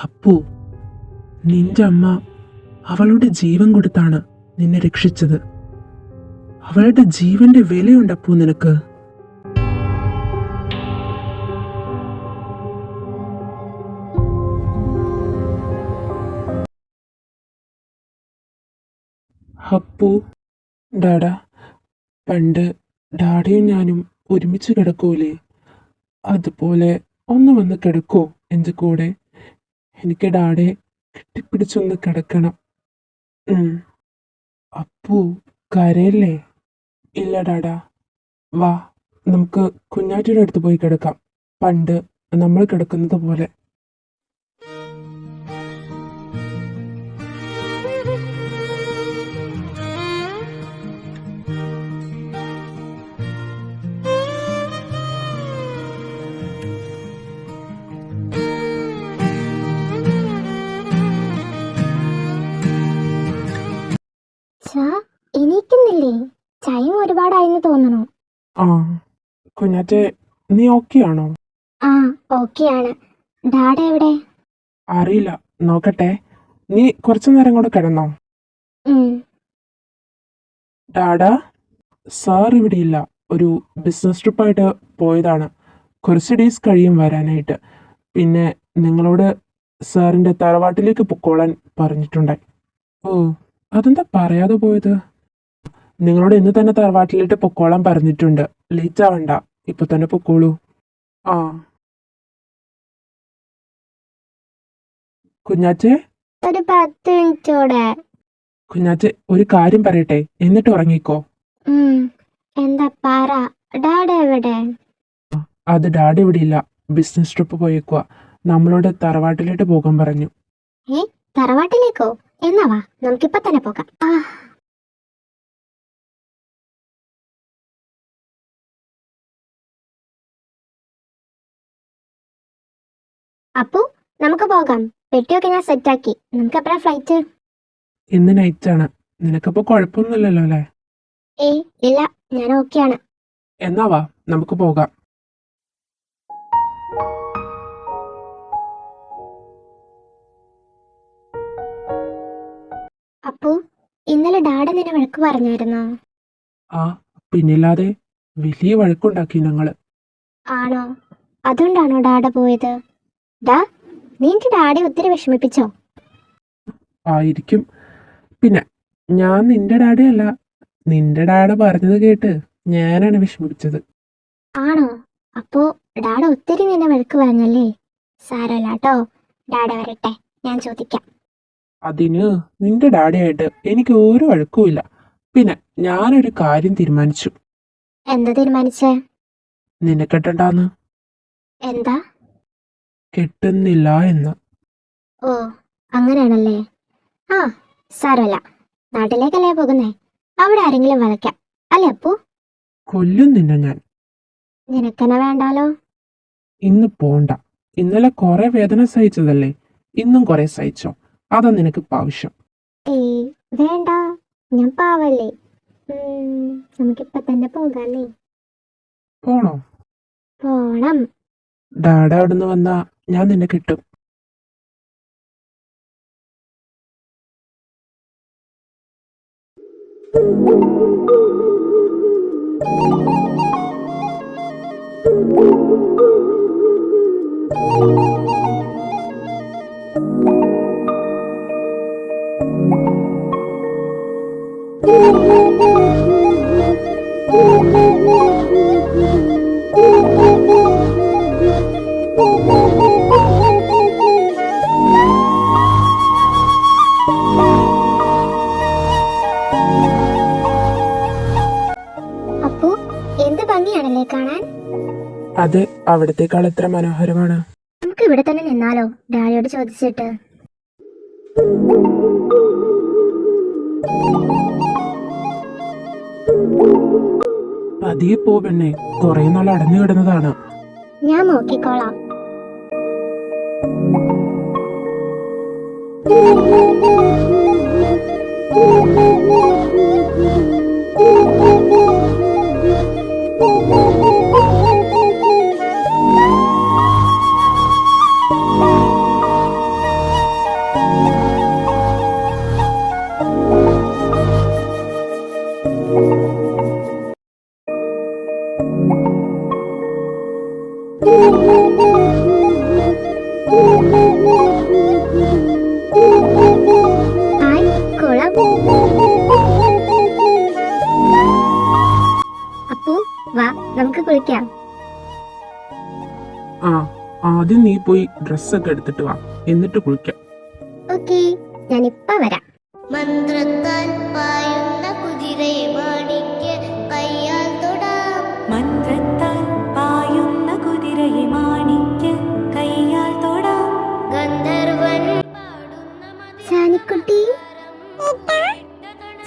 അപ്പു, നിന്റെ അമ്മ അവളുടെ ജീവൻ കൊടുത്താണ് നിന്നെ രക്ഷിച്ചത്. അവളുടെ ജീവന്റെ വിലയുണ്ട് അപ്പു നിനക്ക്. അപ്പു, ഡാഡാ, പണ്ട് ഡാഡയും ഞാനും ഒരുമിച്ച് കിടക്കൂലേ, അതുപോലെ ഒന്ന് വന്ന് കിടക്കോ എൻ്റെ കൂടെ? എനിക്ക് ഡാഡയെ കെട്ടിപ്പിടിച്ചൊന്ന് കിടക്കണം. അപ്പു, കരയല്ലേ? ഇല്ല ഡാഡാ, വാ, നമുക്ക് കുഞ്ഞാറ്റിയുടെ അടുത്ത് പോയി കിടക്കാം, പണ്ട് നമ്മൾ കിടക്കുന്നത് പോലെ. എണീക്കുന്നില്ലേ? ടൈം ഒരുപാടായെന്ന് തോന്നണു. ആ, കുഞ്ഞാറ്റെ, നീ ഓക്കെ ആണോ? ആ, ഓക്കെയാണ്. ഡാഡ എവിടെ? അറിയില്ല, നോക്കട്ടെ. നീ കുറച്ചു നേരം കൂടെ കിടന്നോ. ഡാഡാ, സാർ ഇവിടെ ഇല്ല, ഒരു ബിസിനസ് ട്രിപ്പായിട്ട് പോയതാണ്. കുറച്ച് ഡേയ്സ് കഴിയും വരാനായിട്ട്. പിന്നെ നിങ്ങളോട് സാറിന്റെ തറവാട്ടിലേക്ക് പൊക്കോളാൻ പറഞ്ഞിട്ടുണ്ടായി. ഓ, അതെന്താ പറയാതെ പോയത്? നിങ്ങളോട് ഇന്ന് തന്നെ തറവാട്ടിലേക്ക് പൊക്കോളാൻ പറഞ്ഞിട്ടുണ്ട്. ലേറ്റ് ആവണ്ട, ഇപ്പൊ തന്നെ പൊക്കോളൂ. ആ, കുഞ്ഞാച്ചെ, ഒരു 10 മിനിറ്റോടെ. കുഞ്ഞാച്ചെ, ഒരു കാര്യം പറയട്ടെ, എന്നിട്ട് ഉറങ്ങിക്കോ. എന്താ പറ, ഡാഡ എവിടെ? അത് ഡാഡി ഇവിടെ ഇല്ല, ബിസിനസ് ട്രിപ്പ് പോയേക്കുക. നമ്മളോട് തറവാട്ടിലേക്ക് പോകാൻ പറഞ്ഞു. തറവാട്ടിലേക്കോ? എന്നാ വാ, നമുക്കിപ്പൊ തന്നെ പോകാം. അപ്പു, നമുക്ക് പോകാം. പെട്ടിയൊക്കെ ഞാൻ സെറ്റാക്കി. നമുക്ക് എപ്പോഴാ ഫ്ലൈറ്റ്? ഇന്ന് നൈറ്റാണ്. നിനക്കപ്പോ കുഴപ്പമൊന്നുമില്ലല്ലോ അല്ലേ? ഇല്ല, ഞാൻ ഓക്കെയാണ്. എന്നാ വാ, നമുക്ക് പോകാം. അപ്പു, ഇന്നലെ ഡാഡ നിന്നെ വഴക്ക് പറഞ്ഞായിരുന്നോ? ആ, പിന്നില്ലാതെ വലിയ വഴക്കുണ്ടാക്കി ഞങ്ങള്. ആണോ? അതുകൊണ്ടാണോ ഡാഡ പോയത്? നിന്റെ ഡാഡി ഒത്തിരി വിഷമിപ്പിച്ചോ? ആയിരിക്കും. പിന്നെ ഞാൻ നിന്റെ ഡാഡിയല്ല, നിന്റെ ഡാഡ പറഞ്ഞത് കേട്ട് ഞാനാണ് വിഷമിപ്പിച്ചത്. ആണോ? അപ്പോ ഡാഡ ഒത്തിരി നിന്നെ വഴക്ക് പറഞ്ഞല്ലേ? സാരമില്ല കേട്ടോ, ഡാഡ വരട്ടെ, ഞാൻ ചോദിക്കാം. അതിന് നിന്റെ ഡാഡിയായിട്ട് എനിക്ക് ഒരു വഴക്കുമില്ല. പിന്നെ ഞാനൊരു കാര്യം തീരുമാനിച്ചു. എന്താ തീരുമാനിച്ചേ? നിന്നെ കെട്ടണ്ടാന്ന്. എന്താ? കെട്ടുന്നില്ല എന്ന്. ഓ, അങ്ങനെയാണല്ലേ. ആ, സാരമില്ല. നാട്ടിലേക്കല്ലേ പോകുന്നേ, അവിടെ ആരെങ്കിലും വലയ്ക്കാം അല്ലേ അപ്പു? കൊല്ലും നിന്നെ ഞാൻ. നിനക്കെന്നെ വേണ്ടാലോ. ഇന്ന് പോണ്ട. ഇന്നലെ കുറെ വേദന സഹിച്ചതല്ലേ, ഇന്നും കുറെ സഹിച്ചോ. അതാ നിനക്കിപ്പോ ആവശ്യം. വേണ്ട, ഞാൻ പാവല്ലേ. നമുക്കിപ്പൊ തന്നെ പോകാല്ലേ? പോണോ? പോണം. ഡാഡ അവിടുന്ന് വന്നാ ഞാൻ നിന്നെ കിട്ടും. അപ്പു, എന്ത് ഭംഗിയാണല്ലേ കാണാൻ. അത് അവിടത്തേക്കാൾ എത്ര മനോഹരമാണ്. നമുക്ക് ഇവിടെ തന്നെ നിന്നാലോ, ഡാഡിയോട് ചോദിച്ചിട്ട്? പതിയെ പോ പെണ്ണെ, കുറെ നാൾ അടഞ്ഞു കിടന്നതാണ്. ഞാൻ നോക്കിക്കോളാം. ഹായ് കുളം. അപ്പു വാ നമുക്ക് കുളിക്കാം. ആ ആദ്യം നീ പോയി ഡ്രസ്സൊക്കെ എടുത്തിട്ട് വാ, എന്നിട്ട് കുളിക്കാം. ഓക്കേ, ഞാനിപ്പ വരാം. മന്ത്രത്താൽ പായുന്ന കുതിരയെ മാണിക്ക് കയ്യാൽ തൊടാം. മന്ത്രത്താൽ പായുന്ന കുതിരയെ മാണിക്ക് കയ്യാൽ തൊടാം. ഗന്ധർവൻ പാടുന്ന ചാനിക്കുട്ടി,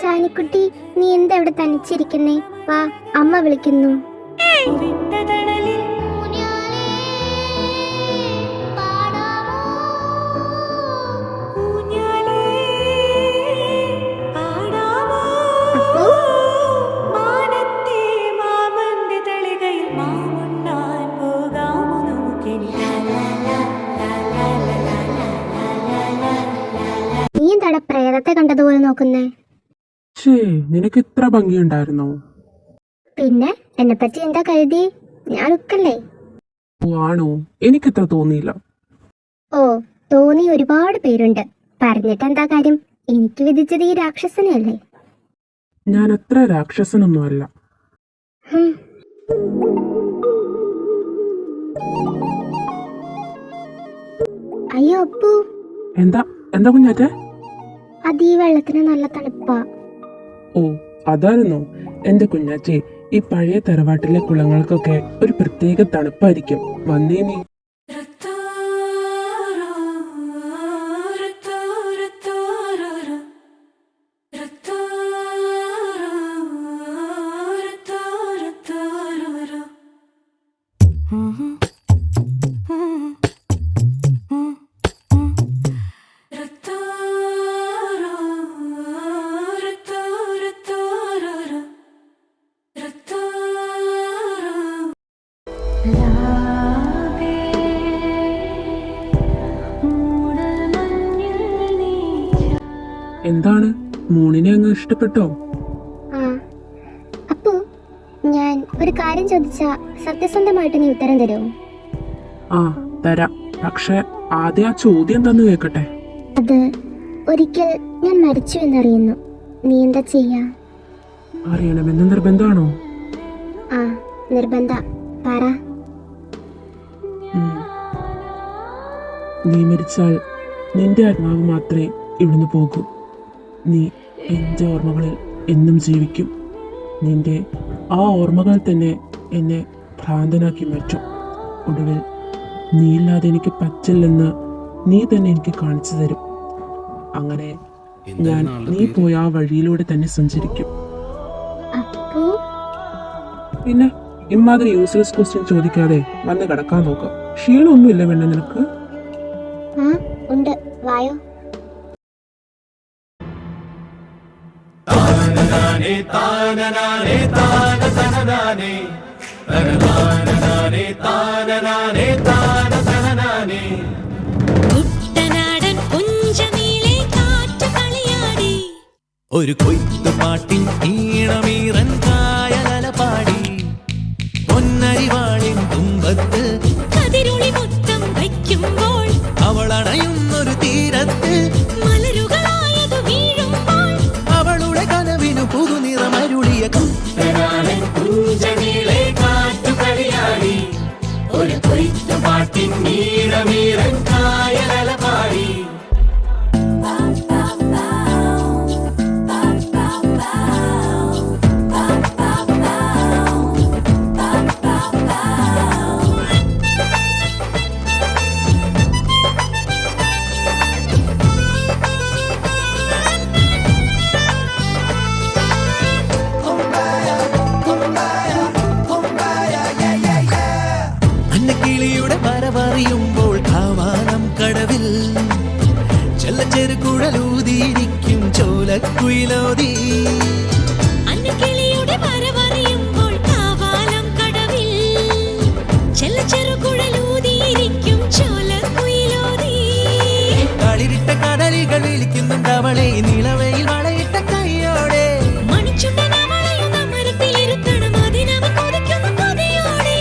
ചാനിക്കുട്ടി, നീ എന്താ ഇവിടെ തനിച്ചിരിക്കുന്നേ? വാ, അമ്മ വിളിക്കുന്നു. വിട്ട തണലിൽ ഊഞ്ഞാലേ പാടാമോ? ഊഞ്ഞാലേ പാടാമോ? അപ്പു, മാനത്തെ മാമന്റെ തളികയിൽ മാമുണ്ണാൻ പോകാമോ നമുക്കിനി? നീ എന്താടാ പ്രേതത്തെ കണ്ടതുപോലെ നോക്കുന്നേ? ഛേ, നിനക്ക് ഇത്ര ഭംഗിയുണ്ടായിരുന്നോ? പിന്നെ എന്നെ പറ്റി എന്താ കരുതി? ഞാൻ ഉക്കല്ലേ? ഓ ആണോ? എനിക്കത്ര തോന്നിയില്ല. ഓ, തോന്നി ഒരുപാട് പേരുണ്ട്. പറഞ്ഞിട്ട് എന്താ കാര്യം? എനിക്ക് വിധിച്ചത് ഈ രാക്ഷസനെയല്ലേ? ഞാൻ അത്ര രാക്ഷസനൊന്നുമല്ല. ഹും. അയ്യോ അപ്പു, എന്താ എന്താ കുഞ്ഞാറ്റെ? അത് ഈ വെള്ളത്തിന് നല്ല തണുപ്പാ. ഓ അതായിരുന്നോ? എന്റെ കുഞ്ഞാച്ചേ, ഈ പഴയ തറവാട്ടിലെ കുളങ്ങൾക്കൊക്കെ ഒരു പ്രത്യേക തണുപ്പായിരിക്കും. വന്നേ നീ. എന്താണ്, മൂണിനെ അങ്ങ് ഇഷ്ടപ്പെട്ടോ? ആ, അപ്പു, ഞാൻ ഒരു കാര്യം ചോദിച്ചാ സത്യസന്ധമായിട്ട് നീ ഉത്തരം തരുമോ? ആ തരാം, പക്ഷെ ആദ്യം ആ ചോദ്യം എന്താന്ന് കേക്കട്ടെ. അത് ഒരിക്കൽ ഞാൻ മരിച്ചു എന്നറിയുന്നു. നീ എന്താ ചെയ്യാ? അറിയണമെന്ന് നിർബന്ധമാണോ? ആ, നിർബന്ധ. പറ. ഉം. നീ മരിച്ചാൽ നിന്റെ ആത്മാവ് മാത്രമേ ഇവിടുന്ന് പോകൂ. നീ എൻ്റെ ഓർമ്മകളിൽ എന്നും ജീവിക്കും. നിന്റെ ആ ഓർമ്മകൾ തന്നെ എന്നെ ഭ്രാന്തനാക്കി മാറ്റും. ഒടുവിൽ നീയില്ലാതെ എനിക്ക് പറ്റില്ലെന്ന് നീ തന്നെ എനിക്ക് കാണിച്ചു തരും. അങ്ങനെ ഞാൻ നീ പോയ ആ വഴിയിലൂടെ തന്നെ സഞ്ചരിക്കും. അപ്പു, പിന്നെ ഇമാതിരി യൂസ്ലെസ് ക്വസ്റ്റ്യൻ ചോദിക്കാതെ വന്ന് കിടക്കാൻ നോക്കാം. ക്ഷീണമൊന്നുമില്ല വേണ്ട നിനക്ക്? ആ ഉണ്ട്, വായോ. കുട്ടനാടൻ പുഞ്ചമീളെ കാറ്റ് കളിയാടി. ഒരു കൊയ്ത്തുപാട്ടിൻ ഈണമീറൻ കായലല പാടി പൊന്നരിവാളിൻ തുമ്പത്ത് കതിരുളി മൊത്തം വയ്ക്കുമ്പോൾ അവളണയുന്നൊരു തീരത്ത് മലരുകളായതു വീഴുമ്പോൾ അവളുടെ കനവിനു പുതുനിറമരുളിയ കുട്ടനാടൻ കുഞ്ചനീളെ കാറ്റുകളിയാടി ഒരു കൊയ്ത്തുപാട്ടിൻ ഈണമീറൻ കായലല പാടി. അന്നക്കിളിയുടെ വരവറിയുമ്പോൾ കാവാനം കടവിൽ ചെല്ലച്ചെറുകുഴലൂതിയിരിക്കും ചോലക്കുയിലോതി. അന്നക്കിളിയുടെ വരവറിയുമ്പോൾ കാവാലം കടവിൽ ചെറുകുഴലൂതിയിരിക്കും ചോലക്കുയിലോതി. കളിരിട്ട കടലികൾ വിളിക്കുന്നുണ്ടവളെ നിലവയിൽ വളയിട്ട കൈയോടെ. മണിച്ചുണ്ടൻ അവളെയും മരത്തിലിരുത്തണം അതിനവ കൊതിക്കുന്ന കൊതിയോടെ.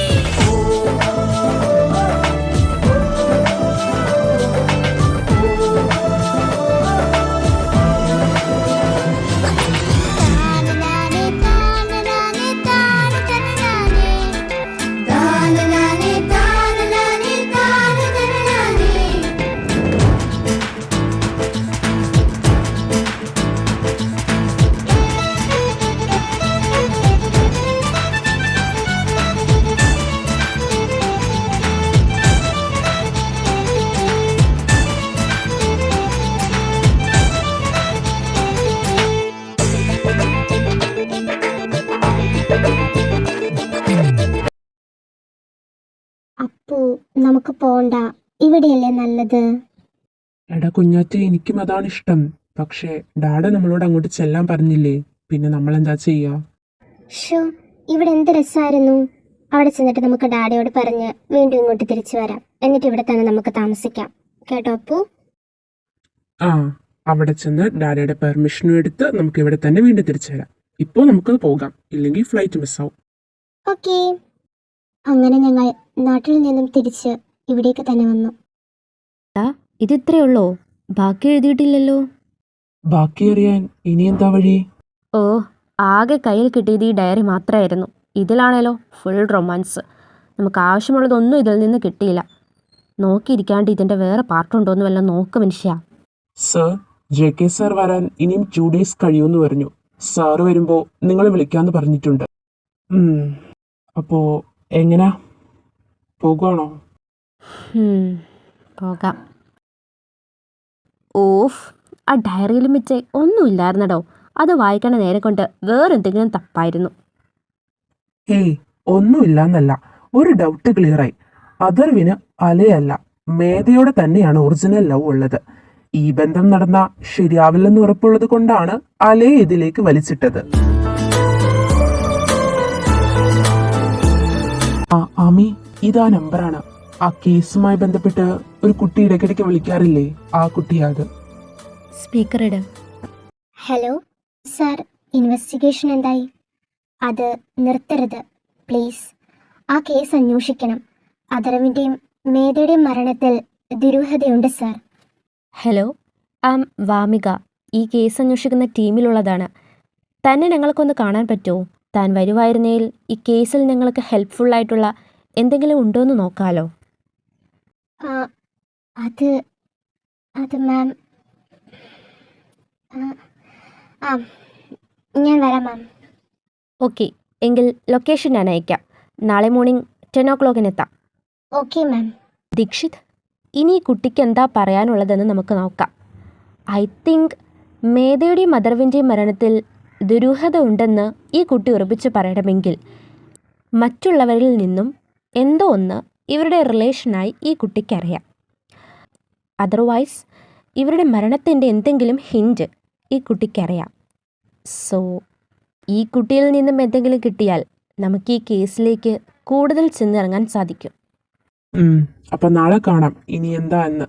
അപ്പു നമുക്ക് പോണ്ട, ഇവിടെയല്ലേ നല്ലത്. എടാ കുഞ്ഞാറ്റെ, എനിക്കും അതാണ് ഇഷ്ടം. പക്ഷേ ഡാഡ നമ്മളോട് അങ്ങോട്ട് ചെല്ലാൻ പറഞ്ഞില്ലേ, പിന്നെ നമ്മൾ എന്താ ചെയ്യാ? ഷോ, ഇവിടെ എന്ത് രസമായിരുന്നു. അവിടെ ചെന്നിട്ട് നമുക്ക് ഡാഡിയോട് പറഞ്ഞ് വീണ്ടും ഇങ്ങോട്ട് തിരിച്ചു വരാം. എന്നിട്ട് ഇവിടെ തന്നെ നമുക്ക് താമസിക്കാം. കേട്ടോ അപ്പു? ആ, അവിടെ ചെന്ന് ഡാഡയുടെ പെർമിഷനും എടുത്ത് നമുക്ക് ഇവിടെ തന്നെ വീണ്ടും തിരിച്ചു വരാം. ഇപ്പോൾ നമുക്ക് പോകാം, ഇല്ലെങ്കിൽ ഫ്ലൈറ്റ് മിസ്സാവും. ഓക്കേ. അങ്ങനെ ഞങ്ങൾ നാട്ടിൽ നിന്നും തിരിച്ച് ഇവിടേക്ക് തന്നെ വന്നു. ഇതിത്രേ ഉള്ളോ? ബാക്കി എഴുതിയിട്ടില്ലല്ലോ. ബാക്കി അറിയാൻ ഇനി എന്താ വഴി? ഓ, ആകെ കയ്യിൽ കിട്ടിയത് ഈ ഡയറി മാത്രമായിരുന്നു. ഇതിലാണല്ലോ ഫുൾ റൊമാൻസ്. നമുക്ക് ആവശ്യമുള്ളതൊന്നും ഇതിൽ നിന്ന് കിട്ടിയില്ല. നോക്കിയിരിക്കാണ്ട് ഇതിൻ്റെ വേറെ പാർട്ടുണ്ടോയെന്ന് വല്ല നോക്ക് മനുഷ്യ. സർ, JK സാർ വരാൻ ഇനിയും 2 days കഴിയുമെന്ന് പറഞ്ഞു. സാറ് വരുമ്പോൾ നിങ്ങൾ വിളിക്കാമെന്ന് പറഞ്ഞിട്ടുണ്ട്. അപ്പോൾ എങ്ങനാ, പോകുവാണോ? പോകാം. ഓഫ്, ആ ഡയറിയിൽ മിച്ചേ ഒന്നുമില്ലായിരുന്നടോ. അത് വായിക്കണ നേരെ കൊണ്ട് വേറെന്തെങ്കിലും തപ്പായിരുന്നു. ഏയ്, ഒന്നുമില്ലാന്നല്ല, ഒരു ഡൗട്ട് ക്ലിയറായി. അഥർവിന് അലയല്ല, മേധയോടെ തന്നെയാണ് ഒറിജിനൽ ലവ് ഉള്ളത്. ഈ ബന്ധം നടന്ന ശരിയാവില്ലെന്ന് ഉറപ്പുള്ളത് കൊണ്ടാണ് അലയെ ഇതിലേക്ക് വലിച്ചിട്ടത്. ആമി, ഇതാ നമ്പറാണ്. ആ കേസുമായി ബന്ധപ്പെട്ട് ഒരു കുട്ടി ഇടയ്ക്കിടയ്ക്ക് വിളിക്കാറില്ലേ, ആ കുട്ടിയാത്. സ്പീക്കർ ഇട്. ഹലോ സാർ, ഇൻവെസ്റ്റിഗേഷൻ എന്തായി? അത് നിർത്തരുത് പ്ലീസ്. ആ കേസ് അന്വേഷിക്കണം. അഥർവിൻ്റെയും മേധയുടെയും മരണത്തിൽ ദുരൂഹതയുണ്ട് സാർ. ഹലോ, വാമിക. ഈ കേസ് അന്വേഷിക്കുന്ന ടീമിലുള്ളതാണ്. തന്നെ ഞങ്ങൾക്കൊന്ന് കാണാൻ പറ്റുമോ? താൻ വരുമായിരുന്നേൽ ഈ കേസിൽ ഞങ്ങൾക്ക് ഹെൽപ്ഫുള്ളായിട്ടുള്ള എന്തെങ്കിലും ഉണ്ടോ എന്ന് നോക്കാമല്ലോ. അത് മാം, ഞാൻ വരാം മാം. ഓക്കെ, എങ്കിൽ ലൊക്കേഷൻ ഞാൻ അയക്കാം. നാളെ മോർണിംഗ് 10 o'clock എത്താം. Okay ma'am. ദീക്ഷിത്, ഇനി ഈ കുട്ടിക്ക് എന്താ പറയാനുള്ളതെന്ന് നമുക്ക് നോക്കാം. ഐ തിങ്ക് മേധയുടെയും അഥർവിൻ്റെയും മരണത്തിൽ ദുരൂഹത ഉണ്ടെന്ന് ഈ കുട്ടി ഉറപ്പിച്ച് പറയണമെങ്കിൽ മറ്റുള്ളവരിൽ നിന്നും എന്തോ ഒന്ന് ഇവരുടെ റിലേഷനായി ഈ കുട്ടിക്കറിയാം. അതർവൈസ് ഇവരുടെ മരണത്തിൻ്റെ എന്തെങ്കിലും ഹിൻറ്റ് ഈ കുട്ടിക്കറിയാം. സോ ഈ കുട്ടിയിൽ നിന്നും എന്തെങ്കിലും കിട്ടിയാൽ നമുക്ക് ഈ കേസിലേക്ക് കൂടുതൽ ചെന്നിറങ്ങാൻ സാധിക്കും. അപ്പം നാളെ കാണാം ഇനി എന്താ എന്ന്.